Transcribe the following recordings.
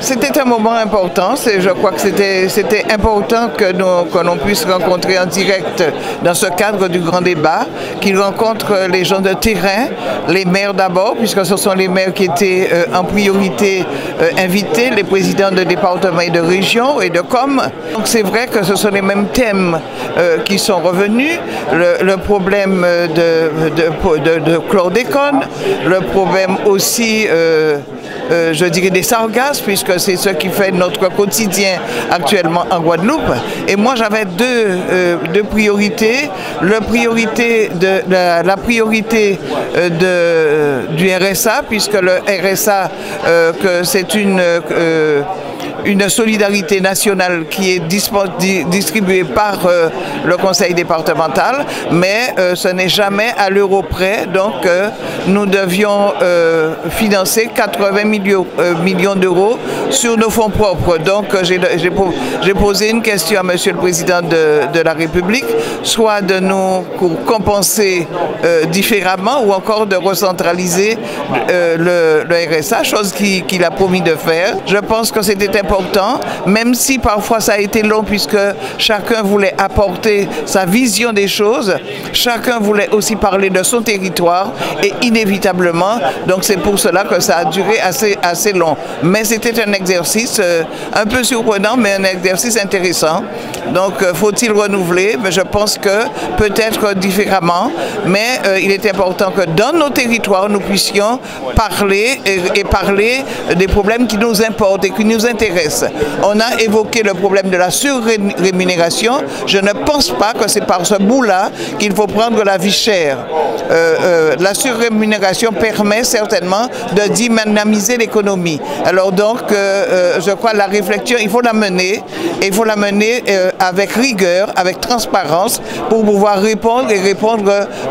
C'était un moment important. Je crois que c'était important que l'on puisse rencontrer en direct dans ce cadre du grand débat, qu'il rencontre les gens de terrain, les maires d'abord, puisque ce sont les maires qui étaient en priorité invités, les présidents de départements et de régions et de com. Donc c'est vrai que ce sont les mêmes thèmes qui sont revenus. Le problème de chlordécone, le problème aussi je dirais des sargasses, puisque c'est ce qui fait notre quotidien actuellement en Guadeloupe. Et moi j'avais deux priorités. La priorité du RSA, puisque le RSA que c'est une solidarité nationale qui est distribuée par le conseil départemental, mais ce n'est jamais à l'euro près. Donc nous devions financer 80 millions d'euros sur nos fonds propres. Donc j'ai posé une question à Monsieur le Président de la République, soit de nous compenser différemment ou encore de recentraliser le RSA, chose qu'il a promis de faire. Je pense que c'était important, même si parfois ça a été long, puisque chacun voulait apporter sa vision des choses, chacun voulait aussi parler de son territoire et inévitablement, donc c'est pour cela que ça a duré assez long. Mais c'était un exercice un peu surprenant, mais un exercice intéressant. Donc faut-il renouveler? Je pense que peut-être différemment, mais il est important que dans nos territoires, nous puissions parler et parler des problèmes qui nous importent et qui nous intéressent. On a évoqué le problème de la surrémunération. Je ne pense pas que c'est par ce bout-là qu'il faut prendre la vie chère. La surrémunération permet certainement de dynamiser l'économie. Alors donc, je crois que la réflexion, il faut la mener, et il faut la mener avec rigueur, avec transparence, pour pouvoir répondre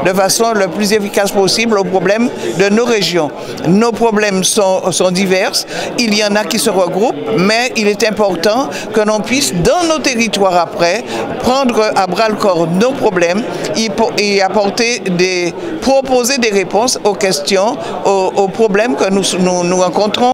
de façon le plus efficace possible aux problèmes de nos régions. Nos problèmes sont divers, il y en a qui se regroupent, mais il est important que l'on puisse, dans nos territoires après, prendre à bras-le-corps nos problèmes et proposer des réponses aux questions, aux problèmes que nous rencontrons.